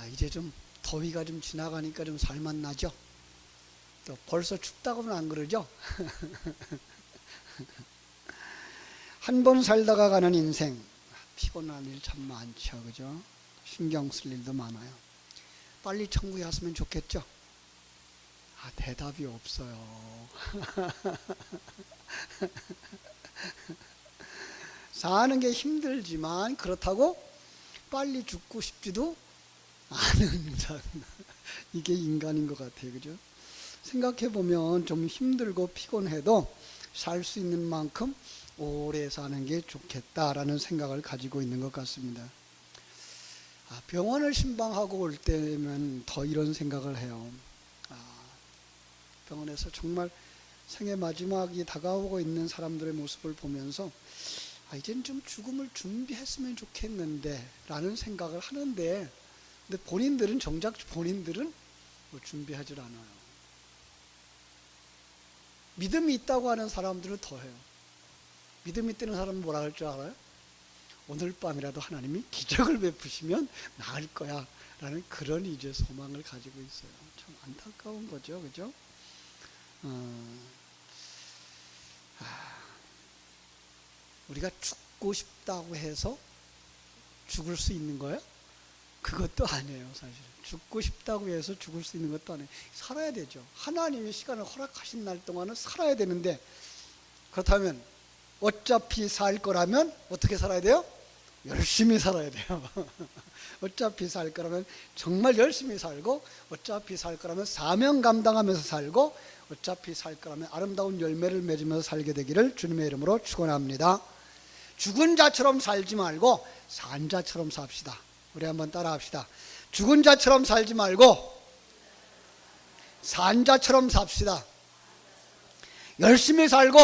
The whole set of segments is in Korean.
이제 좀 더위가 좀 지나가니까 좀 살맛나죠? 또 벌써 춥다고는 안 그러죠? 한 번 살다가 가는 인생, 피곤한 일 참 많죠, 그죠? 신경 쓸 일도 많아요. 빨리 천국에 갔으면 좋겠죠? 대답이 없어요. 사는 게 힘들지만 그렇다고 빨리 죽고 싶지도 않은 삶. 이게 인간인 것 같아요, 그죠? 생각해보면 좀 힘들고 피곤해도 살 수 있는 만큼 오래 사는 게 좋겠다라는 생각을 가지고 있는 것 같습니다. 병원을 신방하고 올 때면 더 이런 생각을 해요. 병원에서 정말 생의 마지막이 다가오고 있는 사람들의 모습을 보면서 이젠 좀 죽음을 준비했으면 좋겠는데 라는 생각을 하는데, 근데 본인들은 정작 본인들은 준비하질 않아요. 믿음이 있다고 하는 사람들은 더해요. 믿음이 있는 사람은 뭐라 할 줄 알아요? 오늘 밤이라도 하나님이 기적을 베푸시면 나을 거야 라는 그런 이제 소망을 가지고 있어요. 참 안타까운 거죠, 그죠? 우리가 죽고 싶다고 해서 죽을 수 있는 거예요? 그것도 아니에요, 사실. 죽고 싶다고 해서 죽을 수 있는 것도 아니에요. 살아야 되죠. 하나님이 시간을 허락하신 날 동안은 살아야 되는데, 그렇다면 어차피 살 거라면 어떻게 살아야 돼요? 열심히 살아야 돼요. 어차피 살 거라면 정말 열심히 살고, 어차피 살 거라면 사명 감당하면서 살고, 어차피 살 거라면 아름다운 열매를 맺으면서 살게 되기를 주님의 이름으로 축원합니다. 죽은 자처럼 살지 말고 산 자처럼 삽시다. 우리 한번 따라 합시다. 죽은 자처럼 살지 말고 산 자처럼 삽시다. 열심히 살고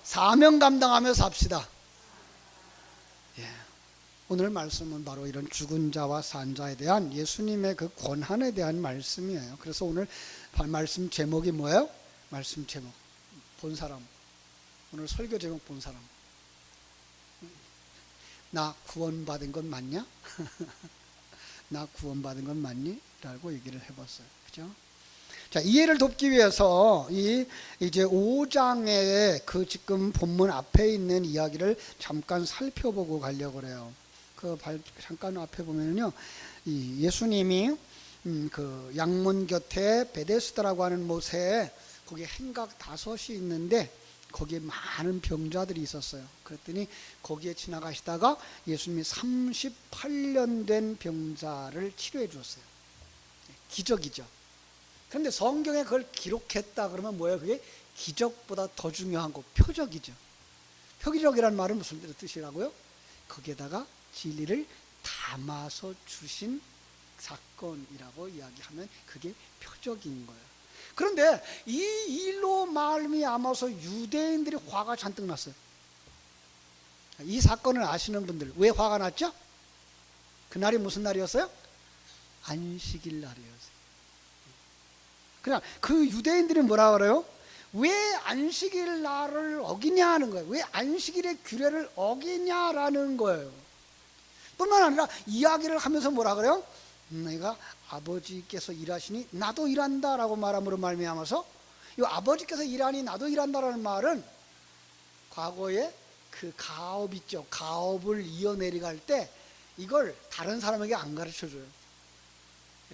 사명 감당하며 삽시다. 오늘 말씀은 바로 이런 죽은 자와 산 자에 대한 예수님의 그 권한에 대한 말씀이에요. 그래서 오늘 말씀 제목이 뭐예요? 말씀 제목 본 사람, 오늘 설교 제목 본 사람, 나 구원받은 건 맞냐? 나 구원받은 건 맞니? 라고 얘기를 해봤어요. 그죠? 자, 이해를 돕기 위해서 이제 5장의 그 지금 본문 앞에 있는 이야기를 잠깐 살펴보고 가려고 그래요. 잠깐 앞에 보면요, 예수님이 그 양문 곁에 베데스다라고 하는 못에 거기 행각 5이 있는데 거기에 많은 병자들이 있었어요. 그랬더니 거기에 지나가시다가 예수님이 38년 된 병자를 치료해 주었어요. 기적이죠. 그런데 성경에 그걸 기록했다 그러면 뭐예요? 그게 기적보다 더 중요한 거, 표적이죠. 표적이라는 말은 무슨 뜻이라고요? 거기에다가 진리를 담아서 주신 사건이라고 이야기하면 그게 표적인 거예요. 그런데 이 일로 말미암아서 유대인들이 화가 잔뜩 났어요. 이 사건을 아시는 분들, 왜 화가 났죠? 그날이 무슨 날이었어요? 안식일 날이었어요. 그냥 그 유대인들이 뭐라 그래요? 왜 안식일 날을 어기냐는 거예요. 왜 안식일의 규례를 어기냐라는 거예요. 뿐만 아니라 이야기를 하면서 뭐라 그래요? 내가 아버지께서 일하시니 나도 일한다라고 말함으로 말미암아서, 이 아버지께서 일하니 나도 일한다라는 말은 과거에 그 가업 있죠. 가업을 이어내려갈 때 이걸 다른 사람에게 안 가르쳐줘요.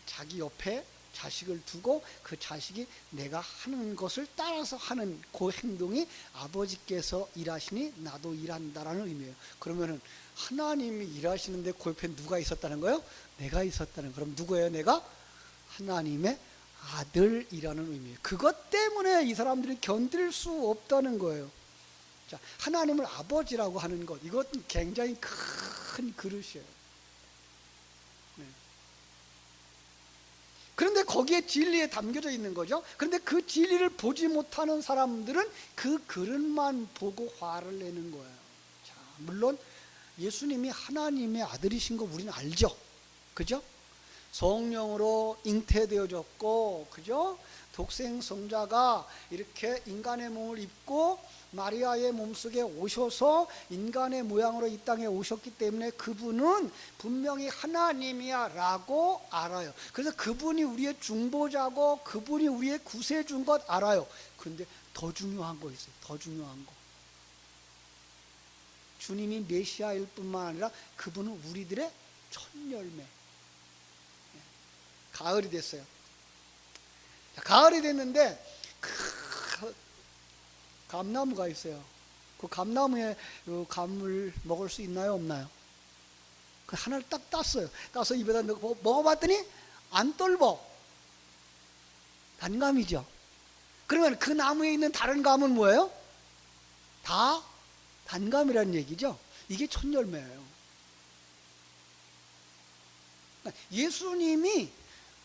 자기 옆에 자식을 두고 그 자식이 내가 하는 것을 따라서 하는 그 행동이 아버지께서 일하시니 나도 일한다라는 의미예요. 그러면은 하나님이 일하시는데 그 옆에 누가 있었다는 거예요? 내가 있었다는. 그럼 누구예요? 내가 하나님의 아들이라는 의미예요. 그것 때문에 이 사람들이 견딜 수 없다는 거예요. 자, 하나님을 아버지라고 하는 것, 이것은 굉장히 큰 그릇이에요. 네. 그런데 거기에 진리에 담겨져 있는 거죠. 그런데 그 진리를 보지 못하는 사람들은 그 그릇만 보고 화를 내는 거예요. 자, 물론 예수님이 하나님의 아들이신 거 우리는 알죠. 그죠? 성령으로 잉태되어졌고, 그죠? 독생 성자가 이렇게 인간의 몸을 입고 마리아의 몸속에 오셔서 인간의 모양으로 이 땅에 오셨기 때문에 그분은 분명히 하나님이야 라고 알아요. 그래서 그분이 우리의 중보자고 그분이 우리의 구세주인 것 알아요. 그런데 더 중요한 거 있어요. 더 중요한 거. 주님이 메시아일 뿐만 아니라 그분은 우리들의 첫 열매. 가을이 됐어요. 가을이 됐는데 감나무가 있어요. 그 감나무에 감을 먹을 수 있나요, 없나요? 그 하나를 딱 땄어요. 따서 입에다 넣고 먹어봤더니 안 떫어. 단감이죠. 그러면 그 나무에 있는 다른 감은 뭐예요? 다 단감이라는 얘기죠. 이게 첫 열매예요. 예수님이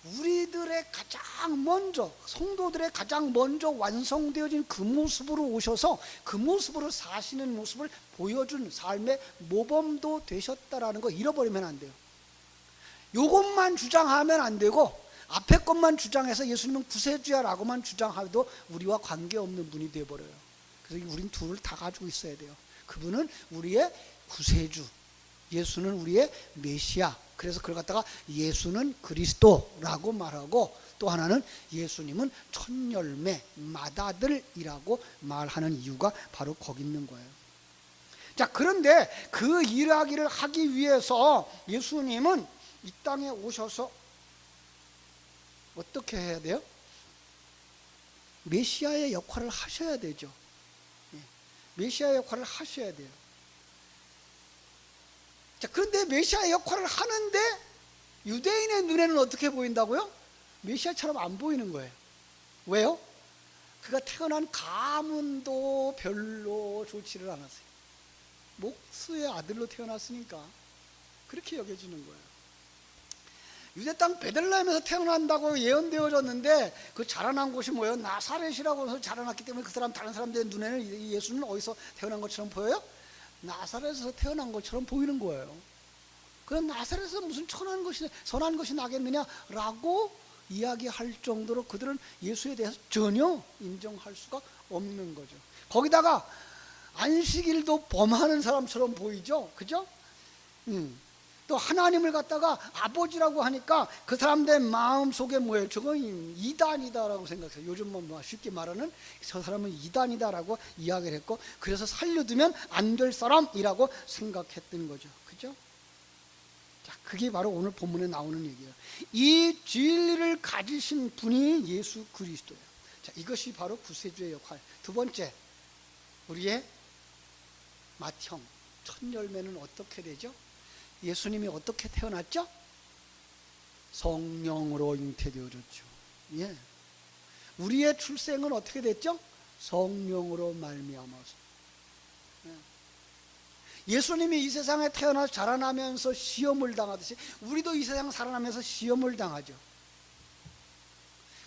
우리들의 가장 먼저, 성도들의 가장 먼저 완성되어진 그 모습으로 오셔서 그 모습으로 사시는 모습을 보여준 삶의 모범도 되셨다라는 거 잃어버리면 안 돼요. 요것만 주장하면 안 되고 앞에 것만 주장해서 예수님은 구세주야라고만 주장해도 우리와 관계없는 분이 되어버려요. 그래서 우린 둘을 다 가지고 있어야 돼요. 그분은 우리의 구세주, 예수는 우리의 메시아. 그래서 그걸 갖다가 예수는 그리스도라고 말하고 또 하나는 예수님은 첫 열매 맏아들이라고 말하는 이유가 바로 거기 있는 거예요. 자, 그런데 그 이야기를 하기 위해서 예수님은 이 땅에 오셔서 어떻게 해야 돼요? 메시아의 역할을 하셔야 되죠. 메시아의 역할을 하셔야 돼요. 자, 그런데 메시아의 역할을 하는데 유대인의 눈에는 어떻게 보인다고요? 메시아처럼 안 보이는 거예요. 왜요? 그가 태어난 가문도 별로 좋지를 않았어요. 목수의 아들로 태어났으니까 그렇게 여겨지는 거예요. 유대 땅 베들레헴에서 태어난다고 예언되어졌는데 그 자라난 곳이 뭐예요? 나사렛이라고 해서 자라났기 때문에 그 사람 다른 사람들의 눈에는 예수는 어디서 태어난 것처럼 보여요? 나사렛에서 태어난 것처럼 보이는 거예요. 그럼 나사렛에서 무슨 선한 것이 나겠느냐라고 이야기할 정도로 그들은 예수에 대해서 전혀 인정할 수가 없는 거죠. 거기다가 안식일도 범하는 사람처럼 보이죠, 그죠? 또 하나님을 갖다가 아버지라고 하니까 그 사람들 마음 속에 뭐예요? 저건 이단이다라고 생각해요. 요즘 뭐 쉽게 말하는 저 사람은 이단이다라고 이야기를 했고, 그래서 살려두면 안 될 사람이라고 생각했던 거죠. 그죠? 자, 그게 바로 오늘 본문에 나오는 얘기예요. 이 진리를 가지신 분이 예수 그리스도예요. 자, 이것이 바로 구세주의 역할. 두 번째, 우리의 맏형, 첫 열매는 어떻게 되죠? 예수님이 어떻게 태어났죠? 성령으로 잉태되어졌죠. 예. 우리의 출생은 어떻게 됐죠? 성령으로 말미암아서. 예. 예수님이 이 세상에 태어나서 자라나면서 시험을 당하듯이 우리도 이 세상 살아나면서 시험을 당하죠.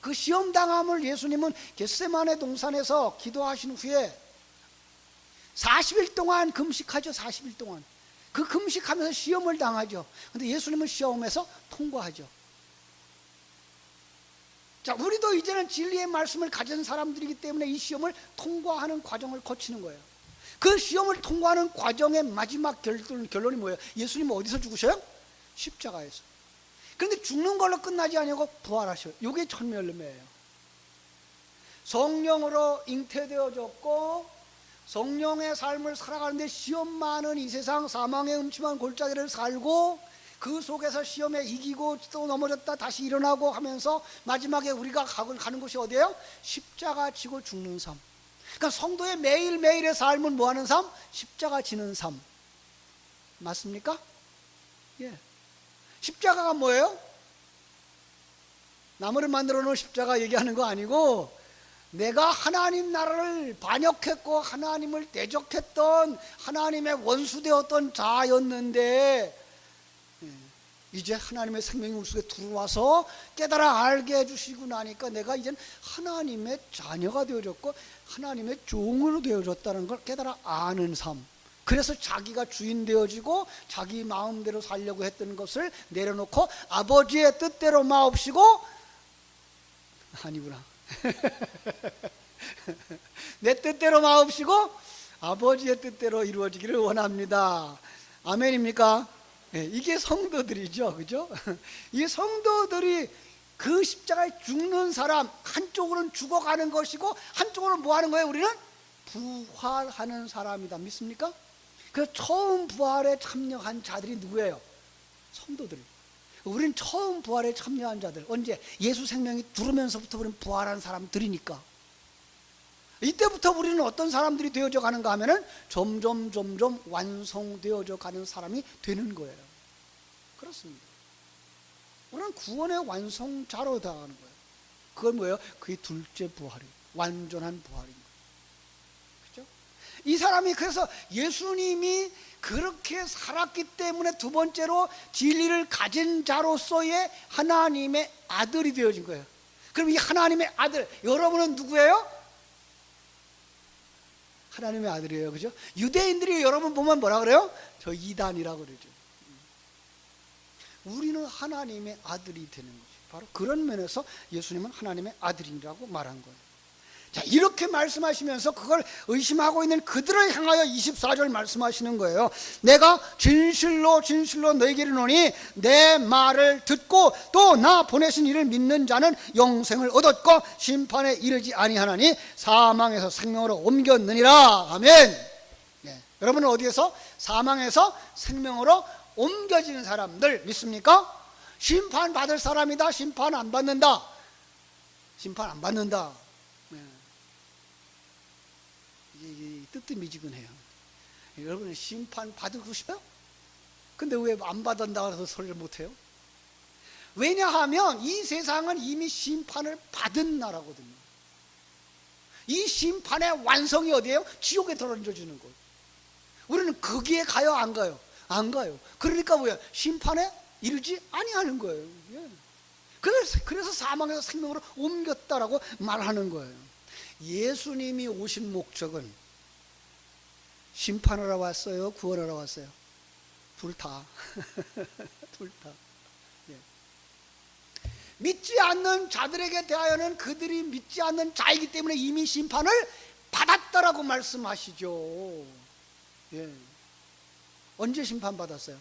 그 시험 당함을 예수님은 겟세마네 동산에서 기도하신 후에 40일 동안 금식하죠. 40일 동안. 그 금식하면서 시험을 당하죠. 근데 예수님은 시험에서 통과하죠. 자, 우리도 이제는 진리의 말씀을 가진 사람들이기 때문에 이 시험을 통과하는 과정을 거치는 거예요. 그 시험을 통과하는 과정의 마지막 결론이 뭐예요? 예수님은 어디서 죽으셔요? 십자가에서. 그런데 죽는 걸로 끝나지 아니고 부활하셔요. 이게 첫 열매예요. 성령으로 잉태되어졌고 성령의 삶을 살아가는데 시험 많은 이 세상, 사망의 음침한 골짜기를 살고 그 속에서 시험에 이기고 또 넘어졌다 다시 일어나고 하면서 마지막에 우리가 가는 곳이 어디예요? 십자가 지고 죽는 삶. 그러니까 성도의 매일매일의 삶은 뭐하는 삶? 십자가 지는 삶. 맞습니까? 예. 십자가가 뭐예요? 나무를 만들어 놓은 십자가 얘기하는 거 아니고, 내가 하나님 나라를 반역했고 하나님을 대적했던 하나님의 원수되었던 자였는데 이제 하나님의 생명이 우리 속에 들어와서 깨달아 알게 해주시고 나니까 내가 이제 하나님의 자녀가 되어졌고 하나님의 종으로 되어졌다는 걸 깨달아 아는 삶. 그래서 자기가 주인 되어지고 자기 마음대로 살려고 했던 것을 내려놓고 아버지의 뜻대로 마옵시고, 아니구나. 내 뜻대로 마옵시고 아버지의 뜻대로 이루어지기를 원합니다. 아멘입니까? 네, 이게 성도들이죠. 그죠? 이 성도들이 그 십자가에 죽는 사람, 한쪽으로는 죽어가는 것이고 한쪽으로는 뭐 하는 거예요? 우리는 부활하는 사람이다. 믿습니까? 그래서 처음 부활에 참여한 자들이 누구예요? 성도들. 우리는 처음 부활에 참여한 자들. 언제? 예수 생명이 들어오면서부터 우리는 부활한 사람들이니까. 이때부터 우리는 어떤 사람들이 되어져 가는가 하면은 점점 완성되어져 가는 사람이 되는 거예요. 그렇습니다. 우리는 구원의 완성자로 다가는 거예요. 그건 뭐예요? 그게 둘째 부활이에요. 완전한 부활입니다. 그렇죠? 이 사람이 그래서 예수님이 그렇게 살았기 때문에 두 번째로 진리를 가진 자로서의 하나님의 아들이 되어진 거예요. 그럼 이 하나님의 아들, 여러분은 누구예요? 하나님의 아들이에요. 그죠? 유대인들이 여러분 보면 뭐라 그래요? 저 이단이라고 그러죠. 우리는 하나님의 아들이 되는 거죠. 바로 그런 면에서 예수님은 하나님의 아들이라고 말한 거예요. 자, 이렇게 말씀하시면서 그걸 의심하고 있는 그들을 향하여 24절 말씀하시는 거예요. 내가 진실로 너에게 이르노니 내 말을 듣고 또 나 보내신 이를 믿는 자는 영생을 얻었고 심판에 이르지 아니하나니 사망에서 생명으로 옮겼느니라. 아멘. 네. 여러분은 어디에서? 사망에서 생명으로 옮겨지는 사람들 믿습니까? 심판 받을 사람이다. 심판 안 받는다. 심판 안 받는다. 뜨뜻미지근해요. 여러분 심판 받고 싶어요? 근데 왜 안 받는다고 해서 소리를 못해요? 왜냐하면 이 세상은 이미 심판을 받은 나라거든요. 이 심판의 완성이 어디예요? 지옥에 던져주는 거예요. 우리는 거기에 가요? 안 가요? 안 가요. 그러니까 뭐야? 심판에 이르지 아니하는 거예요. 예. 그래서 사망에서 생명으로 옮겼다라고 말하는 거예요. 예수님이 오신 목적은 심판하러 왔어요? 구원하러 왔어요? 둘 다. 둘 다. 예. 믿지 않는 자들에게 대하여는 그들이 믿지 않는 자이기 때문에 이미 심판을 받았다라고 말씀하시죠. 예. 언제 심판받았어요?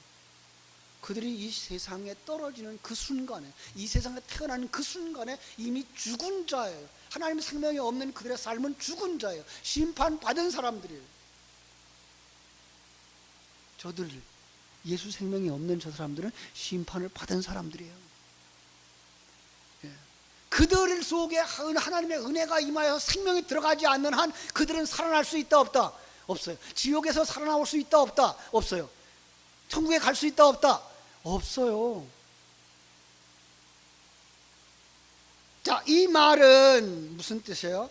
그들이 이 세상에 떨어지는 그 순간에, 이 세상에 태어나는 그 순간에 이미 죽은 자예요. 하나님의 생명이 없는 그들의 삶은 죽은 자예요. 심판받은 사람들이에요. 저들, 예수 생명이 없는 저 사람들은 심판을 받은 사람들이에요. 예. 그들 속에 하나님의 은혜가 임하여 생명이 들어가지 않는 한 그들은 살아날 수 있다 없다? 없어요. 지옥에서 살아나올 수 있다 없다? 없어요. 천국에 갈 수 있다 없다? 없어요. 자, 이 말은 무슨 뜻이에요?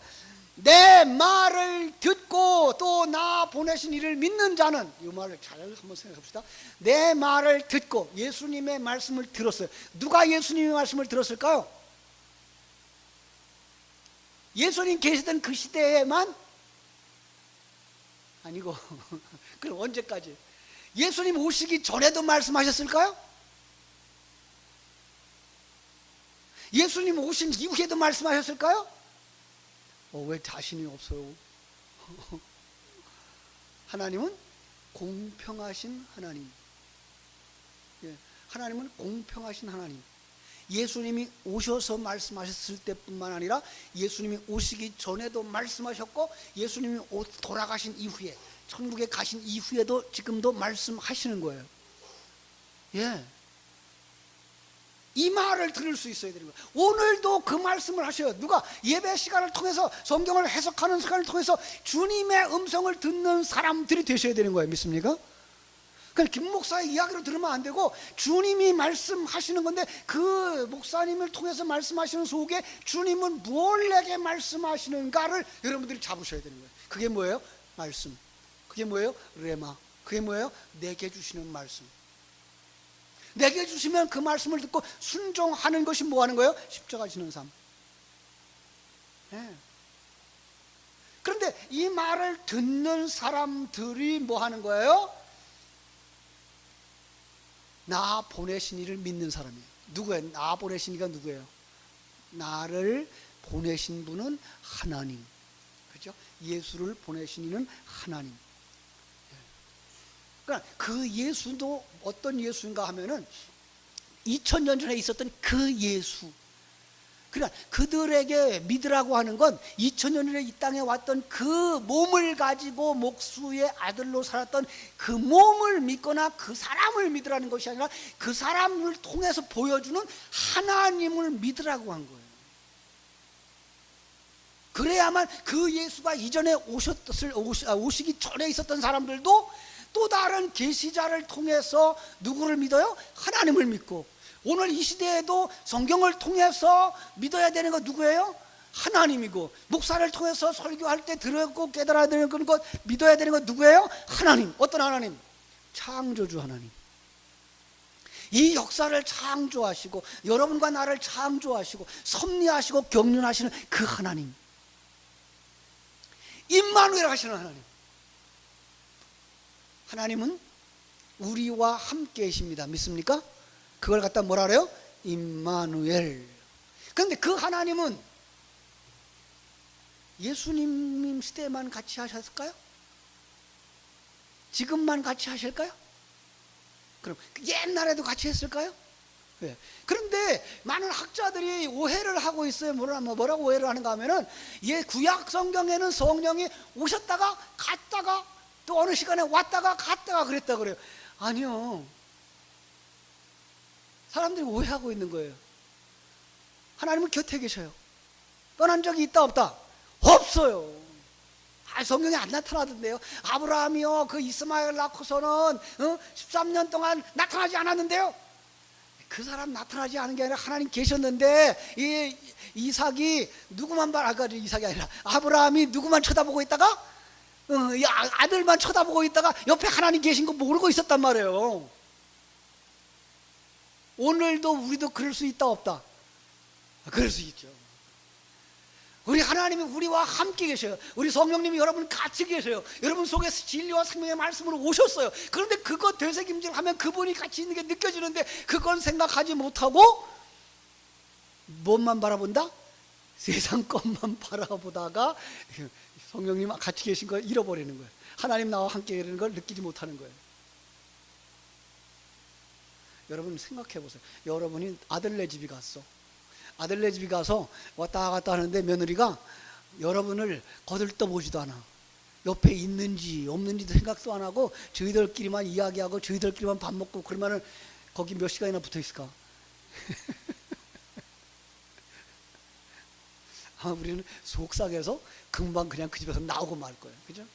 내 말을 듣고 또 나 보내신 이를 믿는 자는, 이 말을 잘 한번 생각해 봅시다. 내 말을 듣고 예수님의 말씀을 들었어요. 누가 예수님의 말씀을 들었을까요? 예수님 계시던 그 시대에만? 아니고 그럼 언제까지? 예수님 오시기 전에도 말씀하셨을까요? 예수님 오신 이후에도 말씀하셨을까요? 왜 자신이 없어요? 하나님은 공평하신 하나님. 예, 하나님은 공평하신 하나님. 예수님이 오셔서 말씀하셨을 때뿐만 아니라 예수님이 오시기 전에도 말씀하셨고, 예수님이 돌아가신 이후에, 천국에 가신 이후에도 지금도 말씀하시는 거예요. 예. 이 말을 들을 수 있어야 되는 거예요. 오늘도 그 말씀을 하셔요. 누가? 예배 시간을 통해서, 성경을 해석하는 시간을 통해서 주님의 음성을 듣는 사람들이 되셔야 되는 거예요. 믿습니까? 그냥 김 목사의 이야기로 들으면 안 되고, 주님이 말씀하시는 건데 그 목사님을 통해서 말씀하시는 속에 주님은 뭘 내게 말씀하시는가를 여러분들이 잡으셔야 되는 거예요. 그게 뭐예요? 말씀. 그게 뭐예요? 레마. 그게 뭐예요? 내게 주시는 말씀. 내게 주시면 그 말씀을 듣고 순종하는 것이 뭐 하는 거예요? 십자가 지는 삶. 네. 그런데 이 말을 듣는 사람들이 뭐 하는 거예요? 나 보내신 이를 믿는 사람이에요. 누구예요? 나 보내신 이가 누구예요? 나를 보내신 분은 하나님. 그죠? 예수를 보내신 이는 하나님. 그러니까 그 예수도 어떤 예수인가 하면은 2000년 전에 있었던 그 예수. 그러니까 그들에게 믿으라고 하는 건 2000년 전에 이 땅에 왔던 그 몸을 가지고 목수의 아들로 살았던 그 몸을 믿거나 그 사람을 믿으라는 것이 아니라 그 사람을 통해서 보여주는 하나님을 믿으라고 한 거예요. 그래야만 그 예수가 이전에 오시기 전에 있었던 사람들도 또 다른 계시자를 통해서 누구를 믿어요? 하나님을 믿고, 오늘 이 시대에도 성경을 통해서 믿어야 되는 거 누구예요? 하나님이고, 목사를 통해서 설교할 때 들었고 깨달아야 되는 것 믿어야 되는 거 누구예요? 하나님. 어떤 하나님? 창조주 하나님. 이 역사를 창조하시고 여러분과 나를 창조하시고 섭리하시고 경륜하시는 그 하나님, 임마누엘 하시는 하나님. 하나님은 우리와 함께 계십니다. 믿습니까? 그걸 갖다 뭐라 그래요? 임마누엘. 그런데 그 하나님은 예수님 시대만 같이 하셨을까요? 지금만 같이 하실까요? 그럼 옛날에도 같이 했을까요? 네. 그런데 많은 학자들이 오해를 하고 있어요. 뭐라고 오해를 하는가 하면은, 구약 성경에는 성령이 오셨다가 갔다가 또 어느 시간에 왔다가 갔다가 그랬다 그래요. 아니요. 사람들이 오해하고 있는 거예요. 하나님은 곁에 계셔요. 떠난 적이 있다 없다? 없어요. 성경에 안 나타나던데요. 아브라함이요, 그 이스마엘 낳고서는 13년 동안 나타나지 않았는데요. 그 사람 나타나지 않은 게 아니라 하나님 계셨는데, 이삭이 누구만 이삭이 아니라 아브라함이 누구만 쳐다보고 있다가, 아들만 쳐다보고 있다가 옆에 하나님 계신 거 모르고 있었단 말이에요. 오늘도 우리도 그럴 수 있다 없다? 그럴 수 있죠. 우리 하나님이 우리와 함께 계셔요. 우리 성령님이 여러분 같이 계셔요. 여러분 속에 진리와 생명의 말씀으로 오셨어요. 그런데 그거 되새김질하면 그분이 같이 있는 게 느껴지는데, 그건 생각하지 못하고 뭔만 바라본다? 세상 것만 바라보다가 성령님 같이 계신 걸 잃어버리는 거예요. 하나님 나와 함께 계시는 걸 느끼지 못하는 거예요. 여러분 생각해 보세요. 여러분이 아들네 집이 갔어. 아들네 집이 가서 왔다 갔다 하는데 며느리가 여러분을 거들떠보지도 않아. 옆에 있는지 없는지도 생각도 안 하고 저희들끼리만 이야기하고 저희들끼리만 밥 먹고, 그러면은 거기 몇 시간이나 붙어 있을까? 우리는 속삭여서 금방 그냥 그 집에서 나오고 말 거예요. 그죠?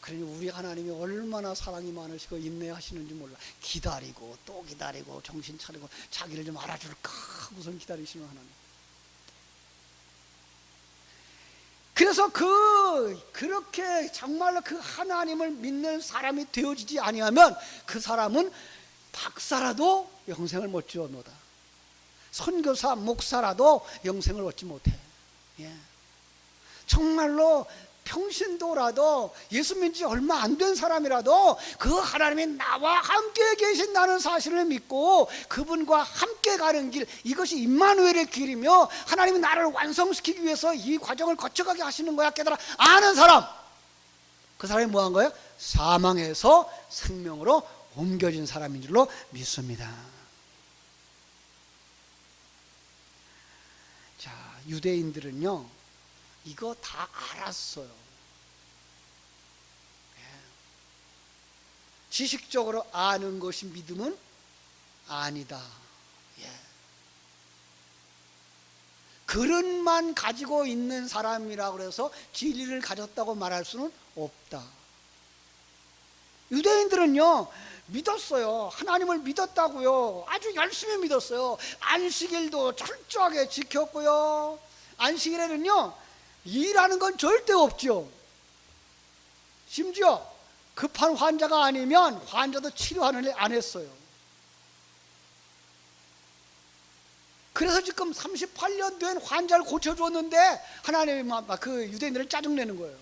그러니 우리 하나님이 얼마나 사랑이 많으시고 인내하시는지 몰라. 기다리고 또 기다리고 정신 차리고 자기를 좀 알아줄까 하고선 기다리시는 하나님. 그래서 그렇게 정말로 그 하나님을 믿는 사람이 되어지지 아니하면 그 사람은 박사라도 영생을 못 지어노다. 선교사, 목사라도 영생을 얻지 못해. 정말로 평신도라도 예수 믿은 지 얼마 안 된 사람이라도 그 하나님이 나와 함께 계신다는 사실을 믿고 그분과 함께 가는 길, 이것이 임마누엘의 길이며 하나님이 나를 완성시키기 위해서 이 과정을 거쳐가게 하시는 거야 깨달아 아는 사람, 그 사람이 뭐 한 거예요? 사망에서 생명으로 옮겨진 사람인 줄로 믿습니다. 자, 유대인들은요 이거 다 알았어요. 지식적으로 아는 것이 믿음은 아니다. 그릇만 가지고 있는 사람이라고 해서 진리를 가졌다고 말할 수는 없다. 유대인들은요 믿었어요. 하나님을 믿었다고요. 아주 열심히 믿었어요. 안식일도 철저하게 지켰고요. 안식일에는요 일하는 건 절대 없죠. 심지어 급한 환자가 아니면 환자도 치료하는 일 안 했어요. 그래서 지금 38년 된 환자를 고쳐줬는데 하나님이 그 유대인들을 짜증내는 거예요.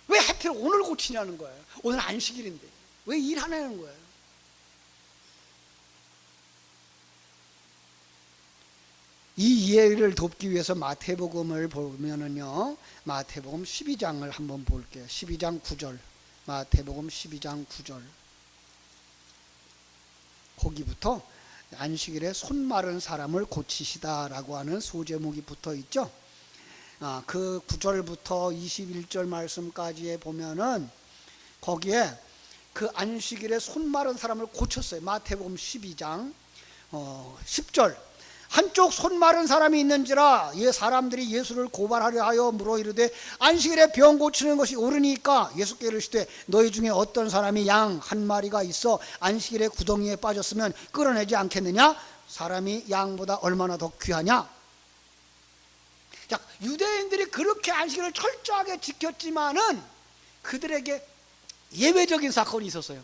왜 하필 오늘 고치냐는 거예요. 오늘 안식일인데 왜 일하냐는 거예요. 이 이해를 돕기 위해서 마태복음을 보면은요, 마태복음 12장을 한번 볼게요. 12장 9절. 마태복음 12장 9절. 거기부터 안식일에 손 마른 사람을 고치시다라고 하는 소제목이 붙어 있죠. 그 9절부터 21절 말씀까지에 보면은 거기에 그 안식일에 손 마른 사람을 고쳤어요. 마태복음 12장 10절. 한쪽 손 마른 사람이 있는지라 사람들이 예수를 고발하려 하여 물어 이르되 안식일에 병 고치는 것이 옳으니까 예수께 이르시되 너희 중에 어떤 사람이 양 한 마리가 있어 안식일에 구덩이에 빠졌으면 끌어내지 않겠느냐? 사람이 양보다 얼마나 더 귀하냐? 자, 유대인들이 그렇게 안식일을 철저하게 지켰지만은 그들에게 예외적인 사건이 있었어요.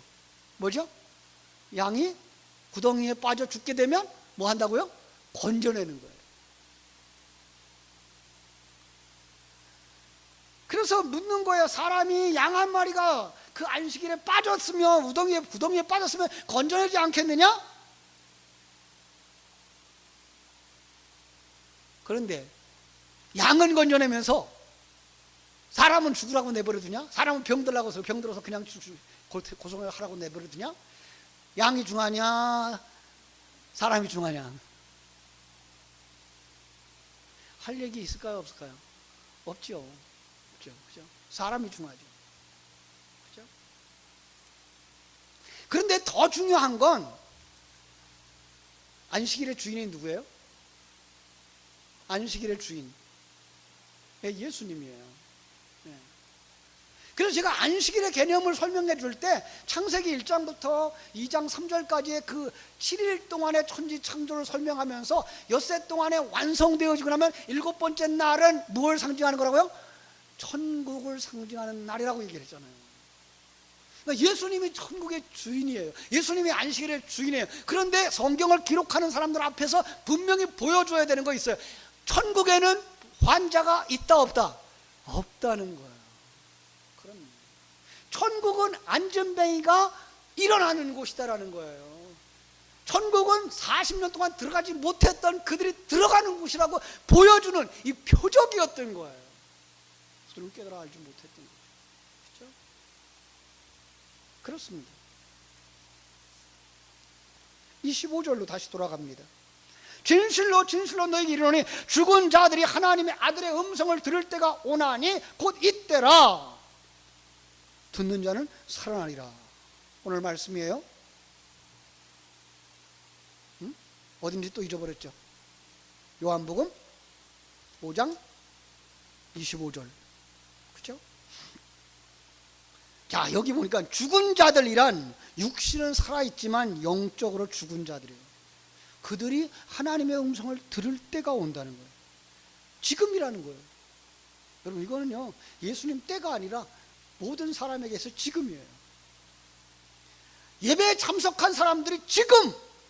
뭐죠? 양이 구덩이에 빠져 죽게 되면 뭐 한다고요? 건져내는 거예요. 그래서 묻는 거예요. 사람이 양 한 마리가 그 안식일에 빠졌으면 구덩이에 빠졌으면 건져내지 않겠느냐? 그런데 양은 건져내면서 사람은 죽으라고 내버려두냐? 사람은 병들어서 그냥 고생을 하라고 내버려두냐? 양이 중하냐? 사람이 중하냐? 할 얘기 있을까요? 없을까요? 없죠. 그죠? 사람이 중하죠. 그죠? 그런데 더 중요한 건 안식일의 주인이 누구예요? 안식일의 주인. 예수님이에요. 그래서 제가 안식일의 개념을 설명해 줄 때 창세기 1장부터 2장 3절까지의 그 7일 동안의 천지 창조를 설명하면서 엿새 동안에 완성되어지고 나면 7번째 날은 무엇을 상징하는 거라고요? 천국을 상징하는 날이라고 얘기를 했잖아요. 그러니까 예수님이 천국의 주인이에요. 예수님이 안식일의 주인이에요. 그런데 성경을 기록하는 사람들 앞에서 분명히 보여줘야 되는 거 있어요. 천국에는 환자가 있다 없다? 없다는 거예요. 천국은 안전뱅이가 일어나는 곳이다라는 거예요. 천국은 40년 동안 들어가지 못했던 그들이 들어가는 곳이라고 보여주는 이 표적이었던 거예요. 그들은 깨달아 알지 못했던 거죠. 그렇죠? 그렇습니다. 25절로 다시 돌아갑니다. 진실로 진실로 너희에게 이르노니 죽은 자들이 하나님의 아들의 음성을 들을 때가 오나니 곧 이때라. 듣는 자는 살아나리라. 오늘 말씀이에요. 어딘지 또 잊어버렸죠. 요한복음 5장 25절. 그렇죠? 자, 여기 보니까 죽은 자들이란 육신은 살아있지만 영적으로 죽은 자들이에요. 그들이 하나님의 음성을 들을 때가 온다는 거예요. 지금이라는 거예요. 여러분, 이거는요 예수님 때가 아니라 모든 사람에게서 지금이에요. 예배에 참석한 사람들이 지금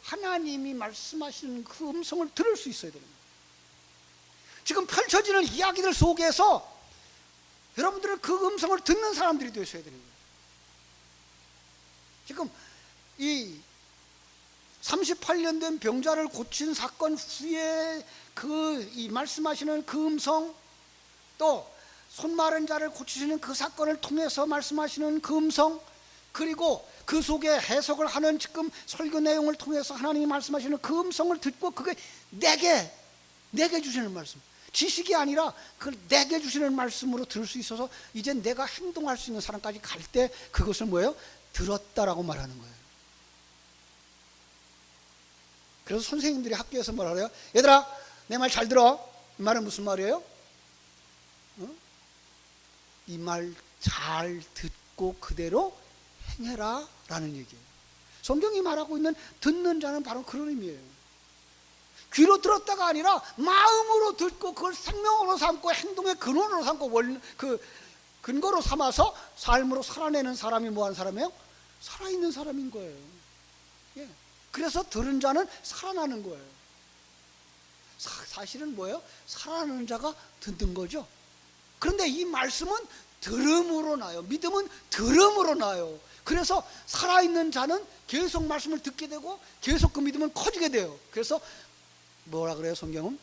하나님이 말씀하시는 그 음성을 들을 수 있어야 되는 거예요. 지금 펼쳐지는 이야기들 속에서 여러분들은 그 음성을 듣는 사람들이 되셔야 되는 거예요. 지금 이 38년 된 병자를 고친 사건 후에 이 말씀하시는 그 음성, 또 손 마른 자를 고치시는 그 사건을 통해서 말씀하시는 그 음성, 그리고 그 속에 해석을 하는 지금 설교 내용을 통해서 하나님이 말씀하시는 그 음성을 듣고 그게 내게 주시는 말씀, 지식이 아니라 그 내게 주시는 말씀으로 들을 수 있어서 이제 내가 행동할 수 있는 사람까지 갈 때 그것을 뭐예요? 들었다라고 말하는 거예요. 그래서 선생님들이 학교에서 뭐라 그래요? 얘들아, 내 말 잘 들어. 이 말은 무슨 말이에요? 이 말 잘 듣고 그대로 행해라 라는 얘기예요. 성경이 말하고 있는 듣는 자는 바로 그런 의미예요. 귀로 들었다가 아니라 마음으로 듣고 그걸 생명으로 삼고 행동의 근원으로 삼고 그 근거로 삼아서 삶으로 살아내는 사람이 뭐한 사람이에요? 살아있는 사람인 거예요. 예. 그래서 들은 자는 살아나는 거예요. 사실은 뭐예요? 살아나는 자가 듣는 거죠. 그런데 이 말씀은 들음으로 나요. 믿음은 들음으로 나요. 그래서 살아있는 자는 계속 말씀을 듣게 되고 계속 그 믿음은 커지게 돼요. 그래서 뭐라 그래요, 성경은?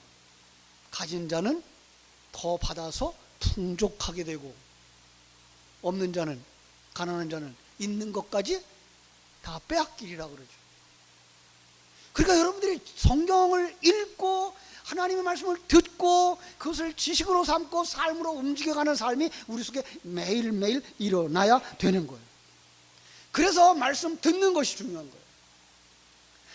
가진 자는 더 받아서 풍족하게 되고, 없는 자는, 가난한 자는 있는 것까지 다 빼앗기리라 그러죠. 그러니까 여러분들이 성경을 읽고 하나님의 말씀을 듣고 그것을 지식으로 삼고 삶으로 움직여가는 삶이 우리 속에 매일매일 일어나야 되는 거예요. 그래서 말씀 듣는 것이 중요한 거예요.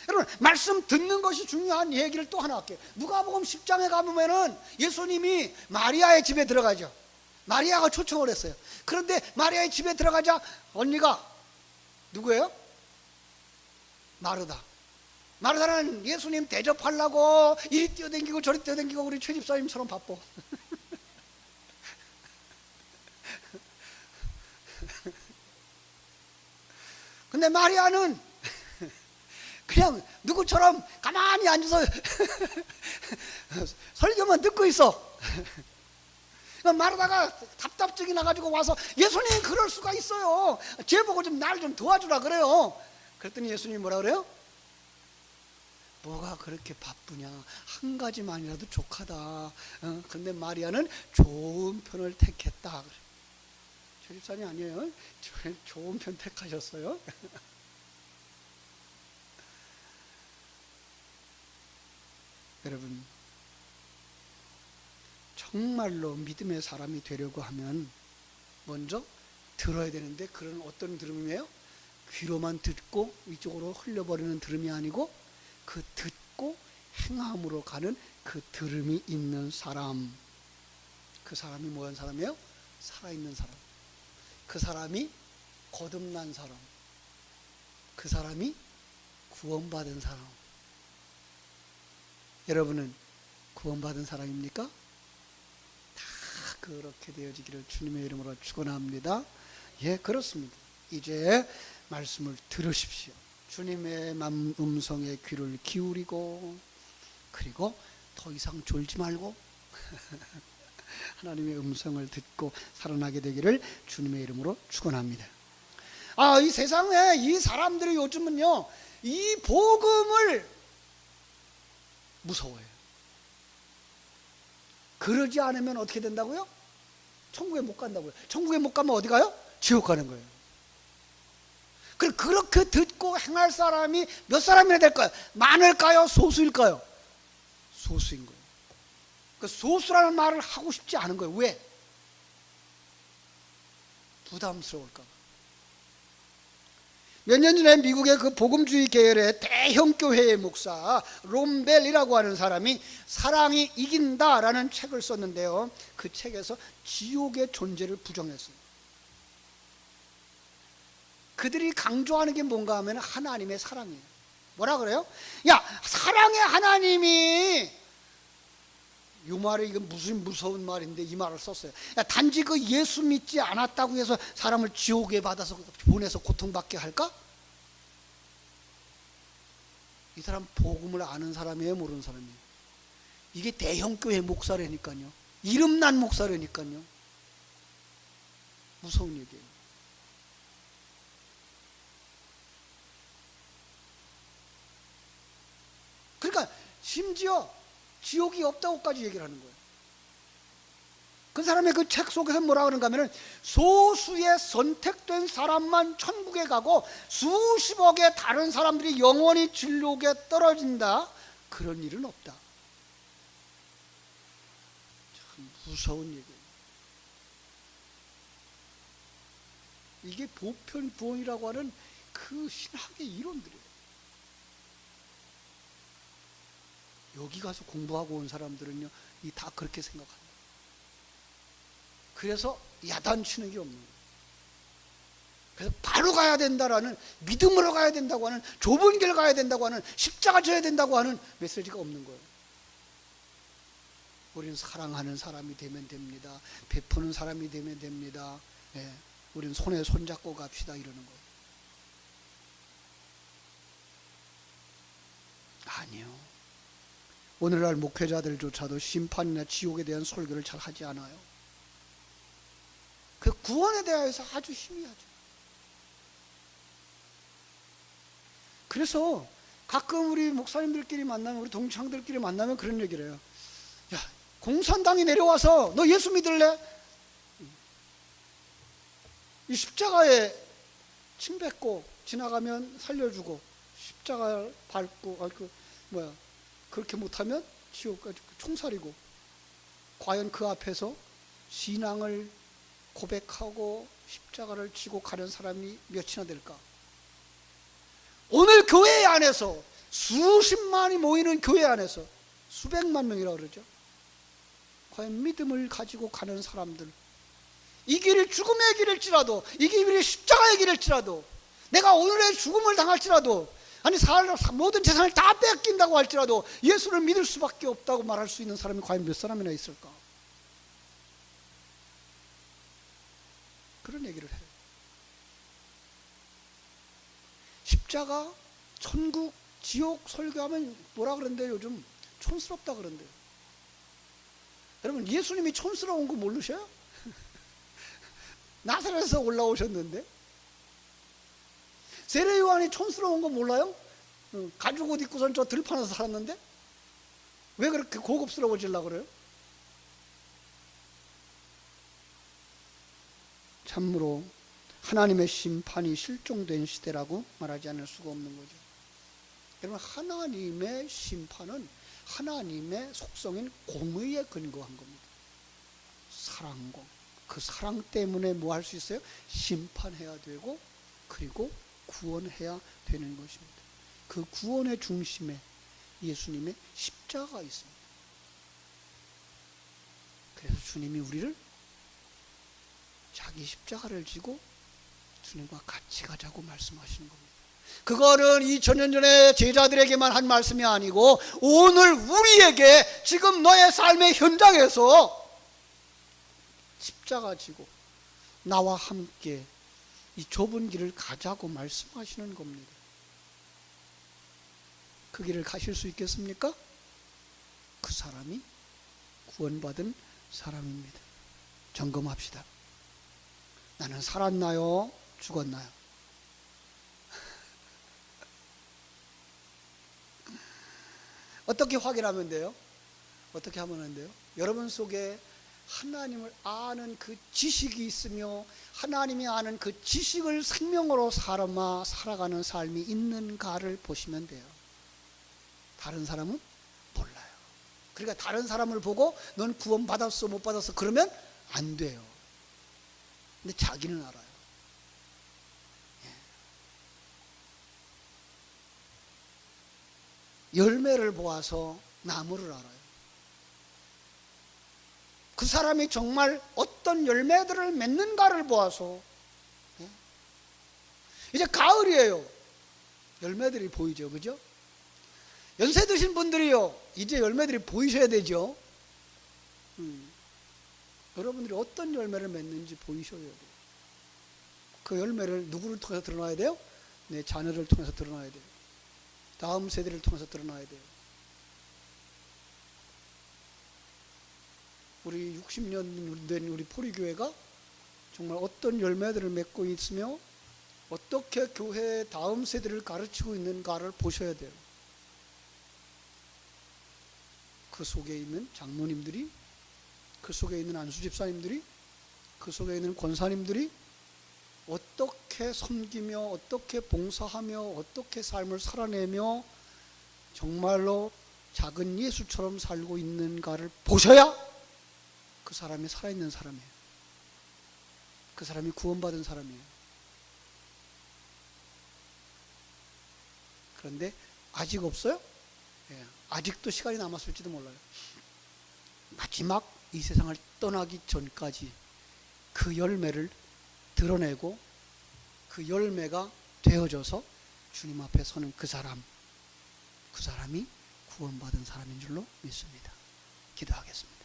여러분, 말씀 듣는 것이 중요한 얘기를 또 하나 할게요. 누가복음 10장에 가보면은 예수님이 마리아의 집에 들어가죠. 마리아가 초청을 했어요. 그런데 마리아의 집에 들어가자 언니가 누구예요? 마르다. 마르다는 예수님 대접하려고 이리 뛰어다니고 저리 뛰어다니고 우리 최집사님처럼 바빠. 근데 마리아는 그냥 누구처럼 가만히 앉아서 설교만 듣고 있어. 마르다가 답답증이 나가지고 와서 예수님 그럴 수가 있어요. 쟤보고 좀 날 좀 도와주라 그래요. 그랬더니 예수님이 뭐라 그래요? 뭐가 그렇게 바쁘냐, 한 가지만이라도 족하다. 근데 마리아는 좋은 편을 택했다. 최집사님 아니에요? 좋은 편 택하셨어요. 여러분, 정말로 믿음의 사람이 되려고 하면 먼저 들어야 되는데, 그런 어떤 들음이에요? 귀로만 듣고 이쪽으로 흘려버리는 들음이 아니고 그 듣고 행함으로 가는 그 들음이 있는 사람. 그 사람이 뭐한 사람이에요? 살아있는 사람. 그 사람이 거듭난 사람. 그 사람이 구원받은 사람. 여러분은 구원받은 사람입니까? 다 그렇게 되어지기를 주님의 이름으로 축원합니다. 예, 그렇습니다. 이제 말씀을 들으십시오. 주님의 음성에 귀를 기울이고, 그리고 더 이상 졸지 말고 하나님의 음성을 듣고 살아나게 되기를 주님의 이름으로 축원합니다. 이 세상에 이 사람들이 요즘은요, 이 복음을 무서워해요. 그러지 않으면 어떻게 된다고요? 천국에 못 간다고요. 천국에 못 가면 어디 가요? 지옥 가는 거예요. 그렇게 듣고 행할 사람이 몇 사람이나 될까요? 많을까요? 소수일까요? 소수인 거예요. 그 소수라는 말을 하고 싶지 않은 거예요. 왜? 부담스러울까 봐. 몇 년 전에 미국의 그 복음주의 계열의 대형 교회의 목사 롬벨이라고 하는 사람이 사랑이 이긴다라는 책을 썼는데요, 그 책에서 지옥의 존재를 부정했어요. 그들이 강조하는 게 뭔가 하면 하나님의 사랑이에요. 뭐라 그래요? 야, 사랑의 하나님이, 이 말이 이건 무슨 무서운 말인데 이 말을 썼어요. 야, 단지 그 예수 믿지 않았다고 해서 사람을 지옥에 받아서 보내서 고통받게 할까? 이 사람 복음을 아는 사람이에요, 모르는 사람이에요? 이게 대형 교회 목사라니까요. 이름난 목사라니까요. 무서운 얘기예요. 그러니까 심지어 지옥이 없다고까지 얘기를 하는 거예요. 그 사람의 그 책 속에서 뭐라 그러는가 하면은, 소수의 선택된 사람만 천국에 가고 수십억의 다른 사람들이 영원히 지옥에 떨어진다. 그런 일은 없다. 참 무서운 얘기예요. 이게 보편 구원이라고 하는 그 신학의 이론들이에요. 여기 가서 공부하고 온 사람들은요, 이 다 그렇게 생각합니다. 그래서 야단치는 게 없는 거예요. 그래서 바로 가야 된다라는, 믿음으로 가야 된다고 하는, 좁은 길 가야 된다고 하는, 십자가 져야 된다고 하는 메시지가 없는 거예요. 우리는 사랑하는 사람이 되면 됩니다. 베푸는 사람이 되면 됩니다. 예, 우리는 손에 손잡고 갑시다, 이러는 거예요. 아니요. 오늘날 목회자들조차도 심판이나 지옥에 대한 설교를 잘 하지 않아요. 그 구원에 대해서 아주 희미하죠. 그래서 가끔 우리 목사님들끼리 만나면, 우리 동창들끼리 만나면 그런 얘기를 해요. 야, 공산당이 내려와서 너 예수 믿을래? 이 십자가에 침 뱉고 지나가면 살려주고, 십자가를 밟고, 그렇게 못하면 지옥까지 총살이고, 과연 그 앞에서 신앙을 고백하고 십자가를 지고 가는 사람이 몇이나 될까? 오늘 교회 안에서 수십만이 모이는 교회 안에서 수백만 명이라고 그러죠. 과연 믿음을 가지고 가는 사람들, 이 길이 죽음의 길일지라도, 이 길이 십자가의 길일지라도, 내가 오늘의 죽음을 당할지라도, 아니 모든 재산을 다 뺏긴다고 할지라도 예수를 믿을 수밖에 없다고 말할 수 있는 사람이 과연 몇 사람이나 있을까? 그런 얘기를 해요. 십자가, 천국, 지옥 설교하면 뭐라 그런데 요즘 촌스럽다 그런대요. 여러분, 예수님이 촌스러운 거 모르셔요? 나사렛에서 올라오셨는데. 세례 요한이 촌스러운 거 몰라요? 가죽 옷 입고선 저 들판에서 살았는데 왜 그렇게 고급스러워지려고 그래요? 참으로 하나님의 심판이 실종된 시대라고 말하지 않을 수가 없는 거죠. 여러분, 하나님의 심판은 하나님의 속성인 공의에 근거한 겁니다. 사랑공. 그 사랑 때문에 뭐 할 수 있어요? 심판해야 되고, 그리고 구원해야 되는 것입니다. 그 구원의 중심에 예수님의 십자가가 있습니다. 그래서 주님이 우리를 자기 십자가를 지고 주님과 같이 가자고 말씀하시는 겁니다. 그거는 2000년 전에 제자들에게만 한 말씀이 아니고 오늘 우리에게 지금 너의 삶의 현장에서 십자가 지고 나와 함께 이 좁은 길을 가자고 말씀하시는 겁니다. 그 길을 가실 수 있겠습니까? 그 사람이 구원받은 사람입니다. 점검합시다. 나는 살았나요? 죽었나요? 어떻게 확인하면 돼요? 어떻게 하면 돼요? 여러분 속에 하나님을 아는 그 지식이 있으며 하나님이 아는 그 지식을 생명으로 삼아 살아가는 삶이 있는가를 보시면 돼요. 다른 사람은 몰라요. 그러니까 다른 사람을 보고 넌 구원 받았어 못 받았어 그러면 안 돼요. 근데 자기는 알아요. 열매를 보아서 나무를 알아요. 그 사람이 정말 어떤 열매들을 맺는가를 보아서. 이제 가을이에요. 열매들이 보이죠, 그죠? 연세 드신 분들이요, 이제 열매들이 보이셔야 되죠. 여러분들이 어떤 열매를 맺는지 보이셔야 돼요. 그 열매를 누구를 통해서 드러나야 돼요? 내 자녀를 통해서 드러나야 돼요. 다음 세대를 통해서 드러나야 돼요. 우리 60년 된 우리 포리교회가 정말 어떤 열매들을 맺고 있으며 어떻게 교회의 다음 세대를 가르치고 있는가를 보셔야 돼요. 그 속에 있는 장로님들이, 그 속에 있는 안수집사님들이, 그 속에 있는 권사님들이 어떻게 섬기며 어떻게 봉사하며 어떻게 삶을 살아내며 정말로 작은 예수처럼 살고 있는가를 보셔야 그 사람이 살아있는 사람이에요. 그 사람이 구원받은 사람이에요. 그런데 아직 없어요? 예, 아직도 시간이 남았을지도 몰라요. 마지막 이 세상을 떠나기 전까지 그 열매를 드러내고 그 열매가 되어져서 주님 앞에 서는 그 사람이 구원받은 사람인 줄로 믿습니다. 기도하겠습니다.